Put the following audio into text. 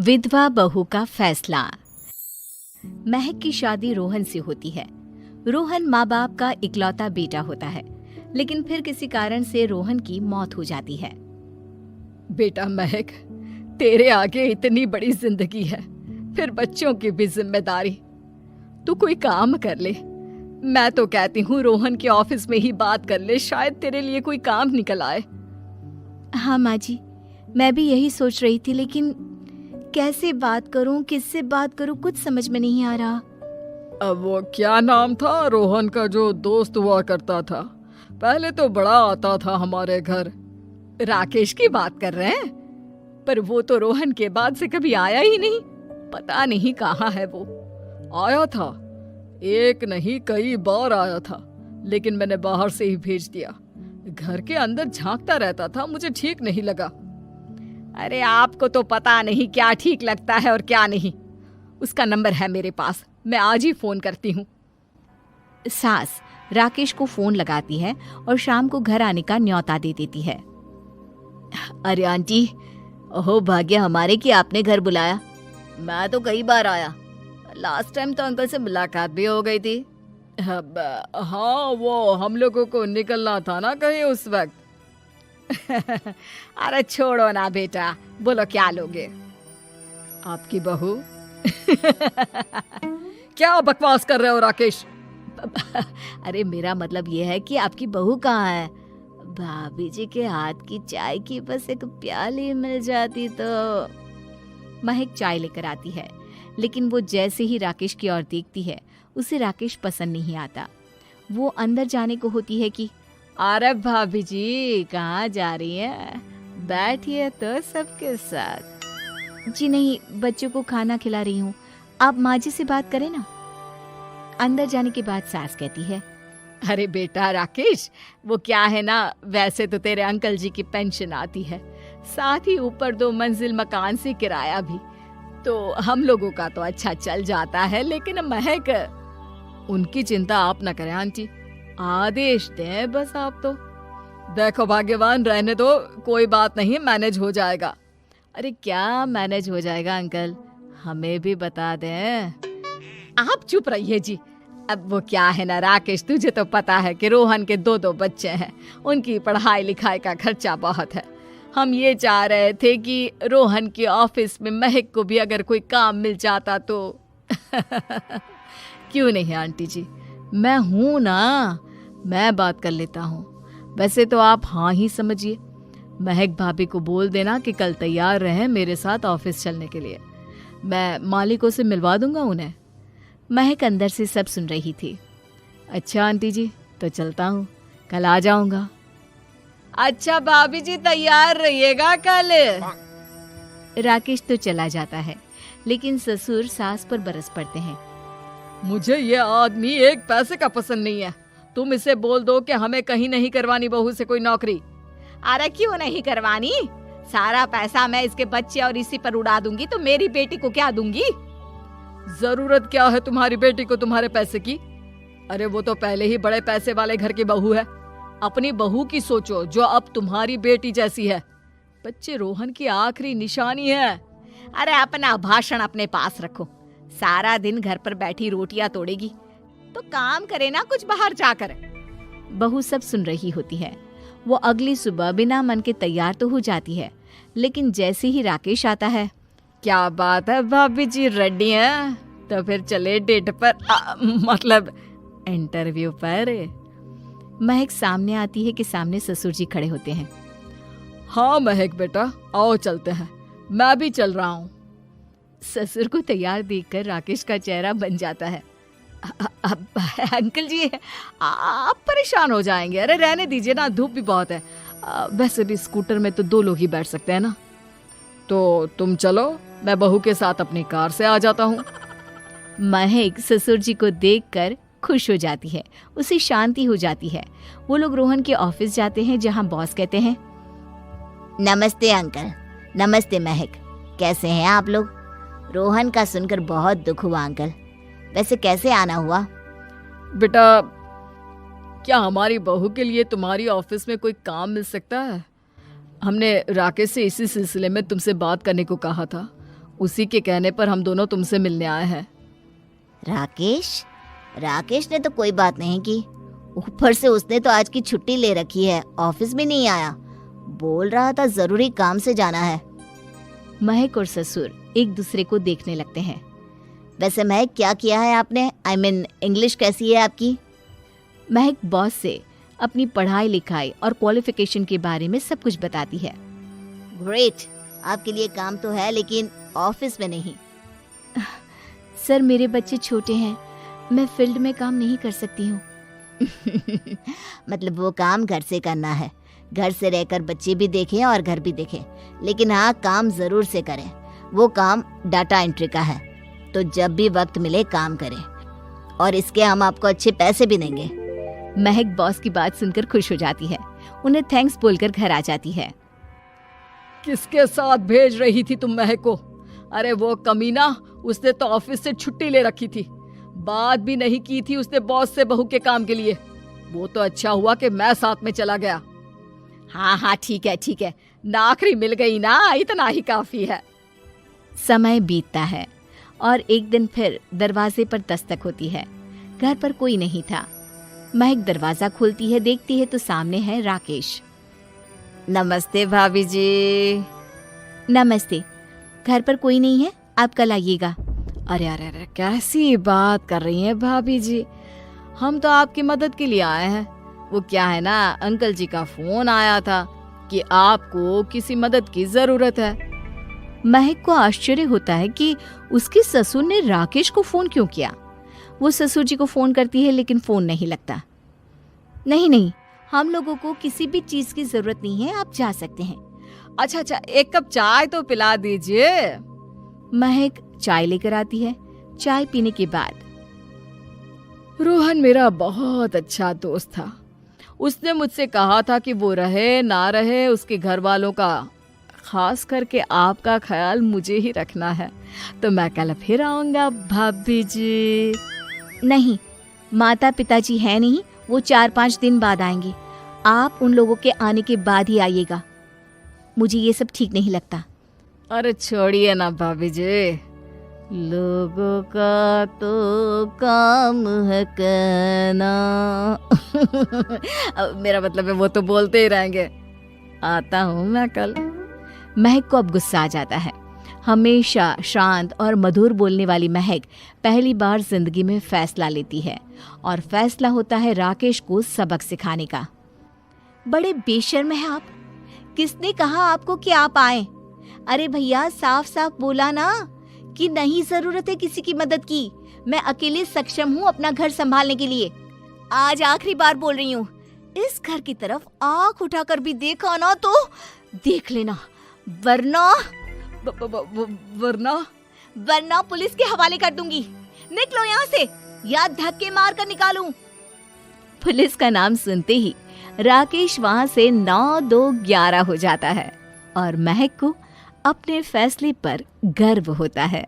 विधवा बहू का फैसला। महक की शादी रोहन से होती है। रोहन माँ बाप का इकलौता बेटा होता है, लेकिन फिर किसी कारण से रोहन की मौत हो जाती है। बेटा महक, तेरे आगे इतनी बड़ी जिंदगी है, फिर बच्चों की भी जिम्मेदारी। तू कोई काम कर ले। मैं तो कहती हूँ रोहन के ऑफिस में ही बात कर ले, शायद तेरे लिए कोई काम निकल आए। हाँ माँ जी, मैं भी यही सोच रही थी, लेकिन कैसे बात करूं, किससे बात करूं, कुछ समझ में नहीं आ रहा। अब वो क्या नाम था रोहन का जो दोस्त हुआ करता था, पहले तो बड़ा आता था हमारे घर। राकेश की बात कर रहे हैं? पर वो तो रोहन के बाद से कभी आया ही नहीं, पता नहीं कहाँ है वो। आया था, एक नहीं कई बार आया था, लेकिन मैंने बाहर से ही भेज दिया। घर के अंदर झांकता रहता था, मुझे ठीक नहीं लगा। अरे आपको तो पता नहीं क्या ठीक लगता है और क्या नहीं। उसका नंबर है मेरे पास, मैं आज ही फोन करती हूँ। सास राकेश को फोन लगाती है और शाम को घर आने का न्योता दे देती है। अरे आंटी, ओहो भाग्य हमारे कि आपने घर बुलाया। मैं तो कई बार आया, लास्ट टाइम तो अंकल से मुलाकात भी हो गई थी। हाँ, वो हम लोगों को निकलना था ना कहीं उस वक्त। अरे छोड़ो ना बेटा, बोलो क्या लोगे? आपकी बहू। क्या बकवास कर रहे हो राकेश? अरे मेरा मतलब ये है कि आपकी बहू कहाँ है? भाभी जी के हाथ की चाय की बस एक प्याली मिल जाती तो। महक चाय लेकर आती है, लेकिन वो जैसे ही राकेश की ओर देखती है, उसे राकेश पसंद नहीं आता। वो अंदर जाने को होती है कि अरे भाभी जी कहाँ जा रही हैं? बैठिए तो सबके साथ। जी नहीं, बच्चों को खाना खिला रही हूँ, आप माँ जी से बात करें ना। अंदर जाने के बाद सास कहती है, अरे बेटा राकेश, वो क्या है ना, वैसे तो तेरे अंकल जी की पेंशन आती है, साथ ही ऊपर 2 मंजिल मकान से किराया भी, तो हम लोगों का तो अच्छा चल जाता है। लेकिन महक, उनकी चिंता आप न करें आंटी, आदेश दें बस आप तो। देखो भाग्यवान, रहने दो, कोई बात नहीं, मैनेज हो जाएगा। अरे क्या मैनेज हो जाएगा अंकल, हमें भी बता दें। आप चुप रहिए जी। अब वो क्या है ना राकेश, तुझे तो पता है कि रोहन के 2 बच्चे हैं, उनकी पढ़ाई लिखाई का खर्चा बहुत है। हम ये चाह रहे थे कि रोहन के ऑफिस में महक को भी अगर कोई काम मिल जाता तो। क्यों नहीं आंटी जी, मैं हूं ना, मैं बात कर लेता हूँ। वैसे तो आप हाँ ही समझिए। महक भाभी को बोल देना कि कल तैयार रहें मेरे साथ ऑफिस चलने के लिए। मैं मालिकों से मिलवा दूंगा उन्हें। महक अंदर से सब सुन रही थी। अच्छा आंटी जी, तो चलता हूँ, कल आ जाऊंगा। अच्छा भाभी जी, तैयार रहिएगा कल। राकेश तो चला जाता है, लेकिन ससुर सास पर बरस पड़ते हैं। मुझे ये आदमी एक पैसे का पसंद नहीं है। तुम इसे बोल दो कि हमें कहीं नहीं करवानी बहू से कोई नौकरी। अरे क्यों नहीं करवानी? सारा पैसा मैं इसके बच्चे और इसी पर उड़ा दूंगी, तो मेरी बेटी को क्या दूंगी? जरूरत क्या है तुम्हारी बेटी को तुम्हारे पैसे की? अरे वो तो पहले ही बड़े पैसे वाले घर की बहू है। अपनी बहू की सोचो जो अब तुम्हारी बेटी जैसी है। बच्चे रोहन की आखिरी निशानी है। अरे अपना भाषण अपने पास रखो। सारा दिन घर पर बैठी रोटियां तोड़ेगी, तो काम करे ना कुछ बाहर जाकर। बहू सब सुन रही होती है। वो अगली सुबह बिना मन के तैयार तो हो जाती है, लेकिन जैसे ही राकेश आता है, क्या बात है भाभी जी, रेडी हैं? तो फिर चले डेट पर, मतलब इंटरव्यू पर। महक सामने आती है कि सामने ससुर जी खड़े होते हैं। हाँ महक बेटा, आओ चलते हैं, मैं भी चल रहा हूँ। ससुर को तैयार देखकर राकेश का चेहरा बन जाता है। अंकल जी, आप परेशान हो जाएंगे। अरे रहने दीजिए ना, धूप भी बहुत है। वैसे भी स्कूटर में तो 2 लोग ही बैठ सकते हैं ना। तो तुम चलो, मैं बहू के साथ अपनी कार से आ जाता हूँ। महक ससुर जी को देखकर खुश हो जाती है, उसे शांति हो जाती है। वो लोग रोहन के ऑफिस जाते हैं, जहाँ बॉस कहते हैं, नमस्ते अंकल। नमस्ते महक, कैसे हैं आप लोग? रोहन का सुनकर बहुत दुख हुआ अंकल। वैसे कैसे आना हुआ? बेटा, क्या हमारी बहू के लिए तुम्हारी ऑफिस में कोई काम मिल सकता है? हमने राकेश से इसी सिलसिले में तुमसे बात करने को कहा था। उसी के कहने पर हम दोनों तुमसे मिलने आए हैं। राकेश ने तो कोई बात नहीं की। ऊपर से उसने तो आज की छुट्टी ले रखी है, ऑफिस में नहीं आया। बोल रहा था जरूरी काम से जाना है। महक और ससुर एक दूसरे को देखने लगते हैं। वैसे महक, क्या किया है आपने? I mean, इंग्लिश कैसी है आपकी? महक बॉस से अपनी पढ़ाई लिखाई और क्वालिफिकेशन के बारे में सब कुछ बताती है। ग्रेट, आपके लिए काम तो है लेकिन ऑफिस में नहीं। सर, मेरे बच्चे छोटे हैं, मैं फील्ड में काम नहीं कर सकती हूँ। मतलब वो काम घर से करना है, घर से रहकर बच्चे भी देखें और घर भी देखें, लेकिन हाँ, काम जरूर से करें। वो काम डाटा एंट्री का है, तो जब भी वक्त मिले काम करें, और इसके हम आपको अच्छे पैसे भी देंगे। महक बॉस की बात सुनकर खुश हो जाती है, उन्हें थैंक्स बोलकर घर आ जाती है। किसके साथ भेज रही थी तुम महक को? अरे वो कमीना, उसने तो ऑफिस से छुट्टी ले रखी थी, बात भी नहीं की थी उसने बॉस से बहू के काम के लिए। वो तो अच्छा हुआ कि मैं साथ में चला गया। हाँ, ठीक है, नौकरी मिल गई ना, इतना ही काफी है। समय बीतता है और एक दिन फिर दरवाजे पर दस्तक होती है। घर पर कोई नहीं था। महक दरवाजा खोलती है, देखती है तो सामने है राकेश। नमस्ते भाभी जी। नमस्ते, घर पर कोई नहीं है, आप कल आइएगा। अरे, कैसी बात कर रही हैं भाभी जी, हम तो आपकी मदद के लिए आए हैं। वो क्या है ना, अंकल जी का फोन आया था कि आपको किसी मदद की जरूरत है। महक को आश्चर्य होता है कि उसके ससुर ने राकेश को फोन क्यों किया। वो ससुर जी को फोन करती है लेकिन फोन नहीं लगता। नहीं, हम लोगों को किसी भी चीज की जरूरत नहीं है, आप जा सकते हैं। अच्छा, एक कप चाय तो पिला दीजिए। महक चाय लेकर आती है। चाय पीने के बाद, रोहन मेरा बहुत अच्छा दोस्त था। उसने मुझसे कहा था कि वो रहे ना रहे, उसके घर वालों का, खास करके आपका ख्याल मुझे ही रखना है। तो मैं कल फिर आऊंगा भाभी जी। नहीं, माता पिताजी है नहीं, वो 4-5 दिन बाद आएंगे। आप उन लोगों के आने के बाद ही आइएगा। मुझे ये सब ठीक नहीं लगता। अरे छोड़िए ना भाभी जी, लोगों का तो काम है कहना। मेरा मतलब है वो तो बोलते ही रहेंगे। आता हूँ मैं कल। महक को अब गुस्सा आ जाता है। हमेशा शांत और मधुर बोलने वाली महक पहली बार जिंदगी में फैसला लेती है, और फैसला होता है राकेश को सबक सिखाने का। बड़े बेशर्म हैं आप। किसने कहा आपको कि आप आए? अरे भैया, साफ साफ बोला ना कि नहीं जरूरत है किसी की मदद की। मैं अकेले सक्षम हूँ अपना घर संभालने के लिए। आज आखिरी बार बोल रही हूँ, इस घर की तरफ आंख उठाकर भी देखा ना तो देख लेना, वरना पुलिस के हवाले कर दूंगी। निकलो यहाँ से, या धक्के मार कर निकालूं। पुलिस का नाम सुनते ही राकेश वहां से 9-2-11 हो जाता है और महक को अपने फैसले पर गर्व होता है।